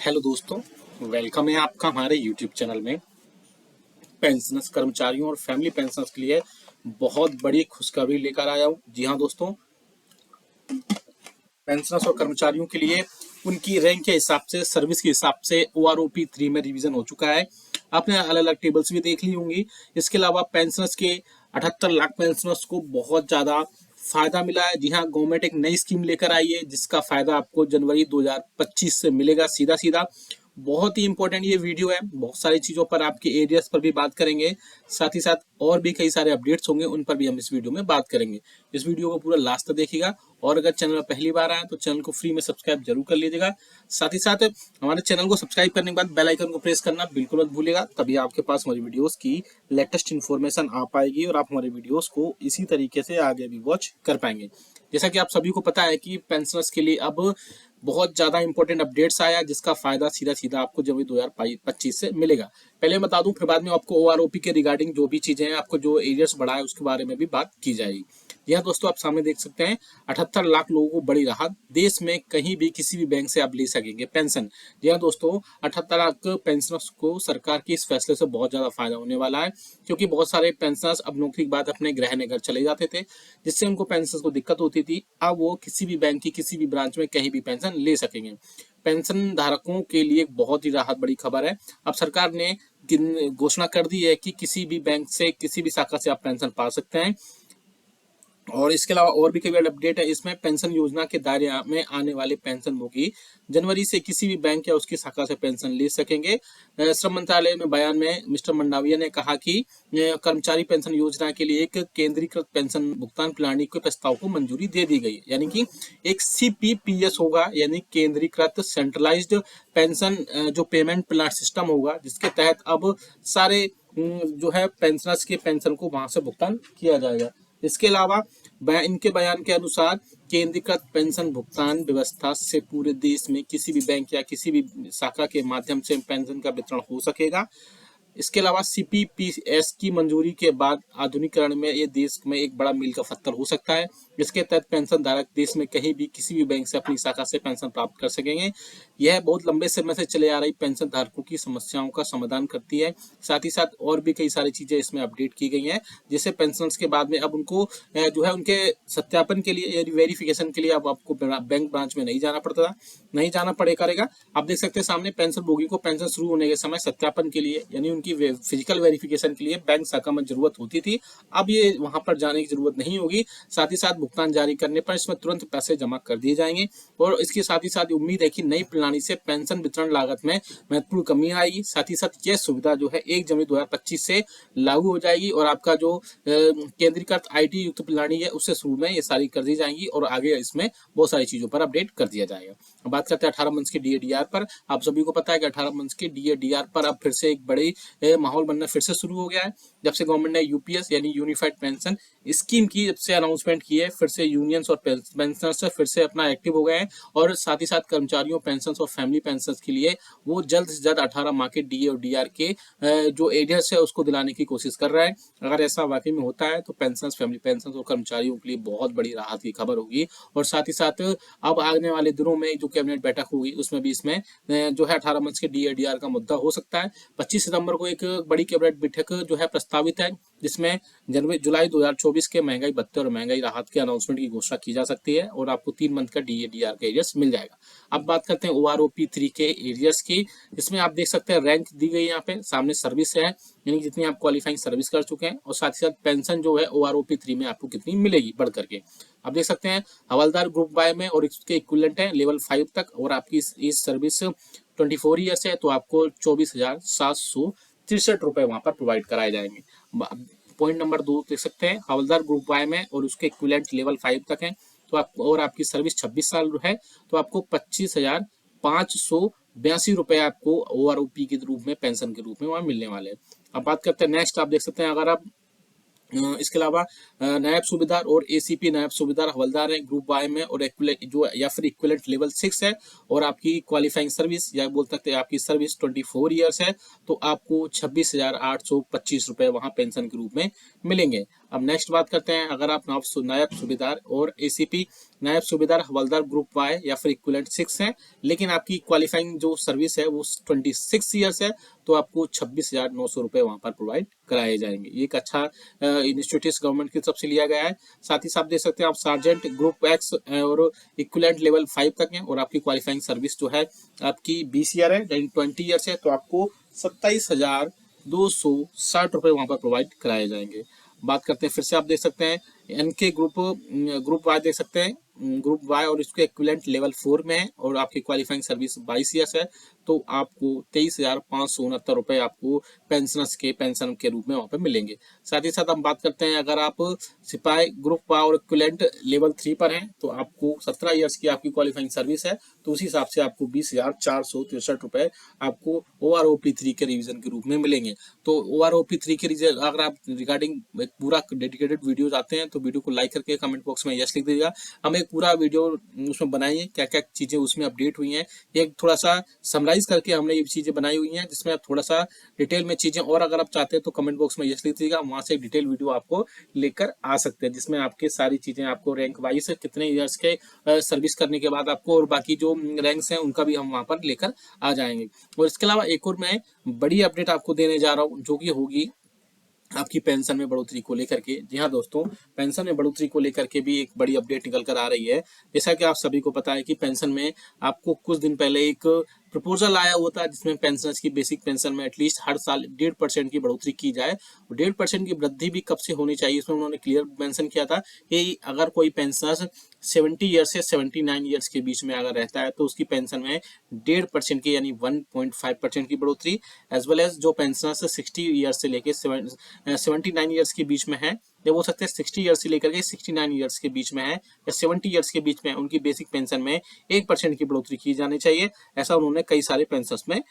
Hello दोस्तों, welcome है आपका हमारे यूट्यूब चैनल में। पेंशनर्स कर्मचारियों और फैमिली पेंशनर्स के लिए बहुत बड़ी खुशखबरी लेकर आया हूँ। जी हाँ दोस्तों, पेंशनर्स और कर्मचारियों के लिए उनकी रैंक के हिसाब से, सर्विस के हिसाब से OROP 3 में रिवीजन हो चुका है। आपने अलग अलग टेबल्स भी देख ली होंगी। इसके अलावा पेंशनर्स के 78 लाख पेंशनर्स को बहुत ज़्यादा फायदा मिला है। जी हाँ, गवर्नमेंट एक नई स्कीम लेकर आई है जिसका फायदा आपको जनवरी 2025 से मिलेगा सीधा सीधा। बहुत ही इंपॉर्टेंट ये वीडियो है। बहुत सारी चीज़ों पर, आपके एरियाज पर भी बात करेंगे, साथ ही साथ और भी कई सारे अपडेट्स होंगे, उन पर भी हम इस वीडियो में बात करेंगे। इस वीडियो को पूरा लास्ट तक देखिएगा और अगर चैनल में पहली बार आए तो चैनल को फ्री में सब्सक्राइब जरूर कर लीजिएगा। साथ ही साथ हमारे चैनल को सब्सक्राइब करने के बाद बेल आइकन को प्रेस करना बिल्कुल मत भूलिएगा, तभी आपके पास हमारी वीडियोस की लेटेस्ट इन्फॉर्मेशन आ पाएगी और आप हमारे वीडियोस को इसी तरीके से आगे भी वॉच कर पाएंगे। जैसा कि आप सभी को पता है कि पेंशनर्स के लिए अब बहुत ज्यादा इंपॉर्टेंट अपडेट्स आया जिसका फायदा सीधा सीधा आपको जनवरी 2025 से मिलेगा। पहले बता दूं, फिर बाद में आपको OROP के रिगार्डिंग जो भी चीजें हैं, आपको जो एरियर्स बढ़ा है उसके बारे में भी बात की जाएगी। यह दोस्तों आप सामने देख सकते हैं, 78 लाख लोगों को बड़ी राहत। देश में कहीं भी किसी भी बैंक से आप ले सकेंगे पेंशन। जी हाँ दोस्तों, 78 लाख पेंशनर्स को सरकार के इस फैसले से बहुत ज्यादा फायदा होने वाला है, क्योंकि बहुत सारे पेंशनर्स अब नौकरी के बाद अपने गृह नगर चले जाते थे, जिससे उनको पेंशन को दिक्कत होती थी। अब वो किसी भी बैंक की किसी भी ब्रांच में कहीं भी पेंशन ले सकेंगे। पेंशन धारकों के लिए एक बहुत ही राहत बड़ी खबर है। अब सरकार ने घोषणा कर दी है कि किसी भी बैंक से, किसी भी शाखा से आप पेंशन पा सकते हैं। और इसके अलावा और भी कई अपडेट है इसमें। पेंशन योजना के दायरे में आने वाले पेंशनभोगी जनवरी से किसी भी बैंक या उसकी शाखा से पेंशन ले सकेंगे। श्रम मंत्रालय में बयान में मिस्टर मंडाविया ने कहा कि कर्मचारी पेंशन योजना के लिए एक केंद्रीकृत पेंशन भुगतान प्रणाली के प्रस्ताव को मंजूरी दे दी गई, यानी कि एक CPPS होगा, यानी केंद्रीकृत सेंट्रलाइज्ड पेंशन जो पेमेंट प्लान सिस्टम होगा, जिसके तहत अब सारे जो है पेंशनर्स के पेंशन को वहां से भुगतान किया जाएगा। इसके अलावा इनके बयान के अनुसार केंद्रीकृत पेंशन भुगतान व्यवस्था से पूरे देश में किसी भी बैंक या किसी भी शाखा के माध्यम से पेंशन का वितरण हो सकेगा। इसके अलावा CPPS की मंजूरी के बाद आधुनिकीकरण में ये देश में एक बड़ा मील का पत्थर हो सकता है। इसके तहत पेंशन धारक देश में कहीं भी किसी भी बैंक से अपनी शाखा से पेंशन प्राप्त कर सकेंगे। यह बहुत लंबे समय से चले आ रही पेंशन धारकों की समस्याओं का समाधान करती है। साथ ही साथ और भी कई सारी चीजें इसमें अपडेट की गई हैं, जिससे पेंशनर्स के बाद में अब उनको जो है उनके सत्यापन के लिए यानी वेरिफिकेशन के लिए अब आपको बैंक ब्रांच में नहीं जाना पड़ता, नहीं जाना पड़ेगा। आप देख सकते हैं सामने, पेंशन भोगी को पेंशन शुरू होने के समय सत्यापन के लिए यानी उनकी फिजिकल वेरिफिकेशन के लिए बैंक शाखा में जरूरत होती थी। अब ये वहां पर जाने की जरूरत नहीं होगी। साथ ही साथ भुगतान जारी करने पर इसमें तुरंत पैसे जमा कर दिए जाएंगे। और इसके साथ ही साथ उम्मीद है कि नई प्रणाली से पेंशन वितरण लागत में महत्वपूर्ण कमी आएगी। साथ ही साथ यह सुविधा जो है 1 जनवरी 2025 से लागू हो जाएगी और आपका जो केंद्रीकृत IT युक्त प्रणाली है उससे शुरू में ये सारी कर दी जाएंगी और आगे इसमें बहुत सारी चीजों पर अपडेट कर दिया जाएगा। बात करते हैं 18 मंथ्स के DA/DR पर। आप सभी को पता है कि 18 मंथ्स के DA/DR पर अब फिर से एक बड़ी माहौल बनना फिर से शुरू हो गया है। जब से गवर्नमेंट ने UPS यानी यूनिफाइड पेंशन स्कीम की जब से अनाउंसमेंट की है, फिर से यूनियंस और पेंशनर्स फिर से अपना एक्टिव हो गए हैं। और साथ ही साथ कर्मचारियों, पेंशन और फैमिली पेंशन के लिए वो जल्द से जल्द 18 माह के DA और DR के जो एरियर्स है उसको दिलाने की कोशिश कर रहा है। अगर ऐसा वाकई में होता है तो पेंशन, फैमिली पेंशन और कर्मचारियों के लिए बहुत बड़ी राहत की खबर होगी। और साथ ही साथ अब आने वाले दिनों में जो कैबिनेट बैठक होगी उसमें भी इसमें जो है 18 मंथ्स के DA/DR का मुद्दा हो सकता है। 25 सितंबर को एक बड़ी कैबिनेट बैठक जो है प्रस्तावित है, जिसमें जुलाई 2024 के महंगाई भत्ते और महंगाई राहत के अनाउंसमेंट की घोषणा की जा सकती है और आपको 3 मंथ का DA/DR का एरियर्स मिल जाएगा। अब बात करते हैं OROP 3 के एरियर्स की। इसमें आप देख सकते हैं रैंक दी गई है यहाँ पे सामने, सर्विस है यानी जितनी आप क्वालिफाइंग सर्विस कर चुके हैं, और साथ ही साथ पेंशन जो है OROP 3 में आपको कितनी मिलेगी बढ़ करके। आप देख सकते हैं हवलदार ग्रुप वाई में और इसके इक्विवेलेंट है लेवल 5 तक, और आपकी इस सर्विस 24 ईयर्स है तो आपको 24,763 रुपए वहां पर प्रोवाइड कराए जाएंगे। पॉइंट नंबर 2 देख सकते हैं, हवलदार ग्रुप वाई में और उसके इक्विवेलेंट लेवल 5 तक है तो आप, और आपकी सर्विस 26 साल है तो आपको 25,582 रुपए आपको OROP के रूप में, पेंशन के रूप में वहां मिलने वाले हैं। अब बात करते हैं नेक्स्ट। आप देख सकते हैं अगर आप इसके अलावा नायब सूबेदार और ACP नायब सूबेदार हवलदार है ग्रुप वाई में, और जो या फिर इक्विवेलेंट लेवल 6 है, और आपकी क्वालिफाइंग सर्विस या बोल सकते हैं आपकी सर्विस 24 ईयर्स है तो आपको 26,825 रुपए वहां पेंशन के रूप में मिलेंगे। अब नेक्स्ट बात करते हैं, अगर आप नायब सूबेदार और एसीपी नायब सूबेदार हवलदार ग्रुप वाई या फिर इक्विवेलेंट 6 है, लेकिन आपकी क्वालिफाइंग जो सर्विस है वो 26 ईयर्स है, तो आपको 26,900 रुपये वहां पर प्रोवाइड कराए जाएंगे। ये एक अच्छा इंस्टीट्यूट गवर्नमेंट की तरफ से लिया गया है। साथ ही साथ देख सकते हैं आप सार्जेंट ग्रुप एक्स और इक्विवेलेंट लेवल 5 तक है, और आपकी क्वालिफाइंग सर्विस जो है आपकी 20 ईयर है, यानी 20 ईयर्स है, तो आपको 27,260 रुपये वहां पर प्रोवाइड कराए जाएंगे। बात करते हैं फिर से, आप देख सकते हैं एनके ग्रुप वाई देख सकते हैं, ग्रुप वाई और इसके इक्विवेलेंट लेवल 4 में है, और आपकी क्वालिफाइंग सर्विस 22 ईयर्स है, तो आपको 23,569 रुपये आपको पेंशनर्स के पेंशन के रूप में वहां पर मिलेंगे। साथ ही साथ हम बात करते हैं, अगर आप सिपाही ग्रुप वाई और इक्विवेलेंट लेवल 3 पर हैं, तो आपको 17 ईयर्स की आपकी क्वालिफाइंग सर्विस है, तो उसी हिसाब से आपको 20,463 रुपये आपको OROP3 के रिवीजन के रूप में मिलेंगे। तो OROP3 के रिजल्ट अगर आप रिगार्डिंग एक पूरा डेडिकेटेड वीडियो आते हैं तो वीडियो को लाइक करके कमेंट बॉक्स में यस लिख दीजिएगा। हम एक पूरा वीडियो उसमें बनाएंगे, क्या क्या चीजें उसमें अपडेट हुई हैं, एक थोड़ा सा समराइज करके हमने ये चीजें बनाई हुई हैं, जिसमें आप थोड़ा सा डिटेल में चीजें, और अगर आप चाहते हैं तो कमेंट बॉक्स में यस लिख दीजिएगा, वहां से एक डिटेल वीडियो आपको लेकर आ सकते हैं, जिसमें आपके सारी चीजें आपको रैंक वाइज कितने ईयर्स के सर्विस करने के बाद आपको, और बाकी जो रैंक्स हैं उनका भी हम वहां पर लेकर आ जाएंगे। और इसके अलावा एक और मैं बड़ी अपडेट आपको देने जा रहा हूँ, जो कि होगी आपकी पेंशन में बढ़ोतरी को लेकर के। जी हाँ दोस्तों, पेंशन में बढ़ोतरी को लेकर के भी एक बड़ी अपडेट निकल कर आ रही है। जैसा कि आप सभी को पता है कि पेंशन में आपको कुछ दिन पहले एक प्रपोजल आया हुआ था, जिसमें पेंशनर्स की बेसिक पेंशन में एटलीस्ट हर साल 1.5% की बढ़ोतरी की जाए। 1.5% की वृद्धि भी कब से होनी चाहिए, इसमें उन्होंने क्लियर मेंशन किया था कि अगर कोई पेंशनर 70 ईयर्स से 79 ईयर्स के बीच में अगर रहता है, तो उसकी पेंशन में 1.5% की यानी 1.5% की बढ़ोतरी, एज वेल एज जो पेंशनर 60 ईयर्स से लेकर 79 ईयर्स के बीच में है, या हो सकते हैं 60 ईयर्स से लेकर के 69 ईयर्स के बीच में है, या 70 ईयर्स के बीच में, उनकी बेसिक पेंशन में 1% की बढ़ोतरी की जानी चाहिए। ऐसा उन्होंने कई सारे पेंशनर्स में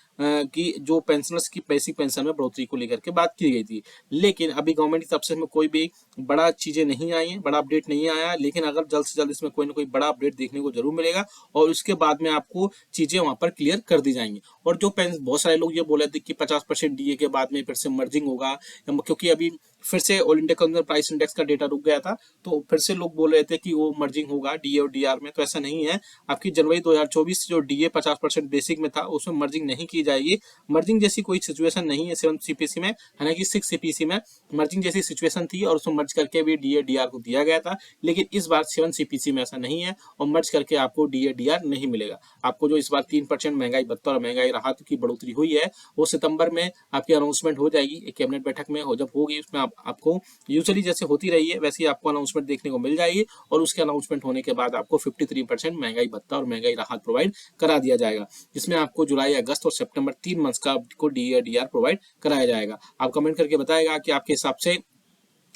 कि जो पेंशनर्स की बेसिक पेंशन में बढ़ोतरी को लेकर के बात की गई थी। लेकिन अभी गवर्नमेंट की तरफ से कोई भी बड़ा चीजें नहीं आई है, बड़ा अपडेट नहीं आया, लेकिन अगर जल्द से जल्द इसमें कोई ना कोई बड़ा अपडेट देखने को जरूर मिलेगा, और उसके बाद में आपको चीजें वहां पर क्लियर कर दी जाएंगी। और जो बहुत सारे लोग ये बोले थे कि 50% DA के बाद में फिर से मर्जिंग होगा, क्योंकि अभी फिर से all India consumer price index का डेटा रुक गया था, तो फिर से लोग बोल रहे थे कि वो मर्जिंग होगा DA और DR में, तो ऐसा नहीं है। आपकी जनवरी 2024 जो DA 50% बेसिक में था, उसमें मर्जिंग नहीं की जाएगी। मर्जिंग जैसी कोई सिचुएशन नहीं है 7 CPC में, हालांकि 6 CPC में मर्जिंग जैसी सिचुएशन थी, और उसमें मर्ज करके भी DA DR को दिया गया था, लेकिन इस बार 7 CPC में ऐसा नहीं है, और मर्ज करके आपको DA DR नहीं मिलेगा। आपको जो इस बार 3% महंगाई भत्ता और महंगाई राहत की बढ़ोतरी हुई है, वो सितंबर में आपकी अनाउंसमेंट हो जाएगी एक कैबिनेट बैठक में, और जब होगी उसमें आपको यूजुअली जैसे होती रही है वैसे ही आपको अनाउंसमेंट देखने को मिल जाएगी, और उसके अनाउंसमेंट होने के बाद आपको 53% महंगाई भत्ता और महंगाई राहत प्रोवाइड करा दिया जाएगा, जिसमें आपको जुलाई, अगस्त और सितंबर 3 मंथ्स का आपको DA DR प्रोवाइड कराया जाएगा। आप कमेंट करके बताएगा कि आपके हिसाब से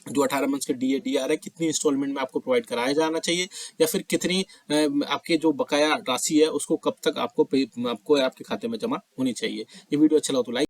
जो 18 मंथ्स के DA DR है, कितनी इंस्टॉलमेंट में आपको प्रोवाइड कराया जाना चाहिए, या फिर कितनी आपके जो बकाया राशि है उसको कब तक आपको आपके खाते में जमा होनी चाहिए। ये वीडियो अच्छा लगा तो लाइक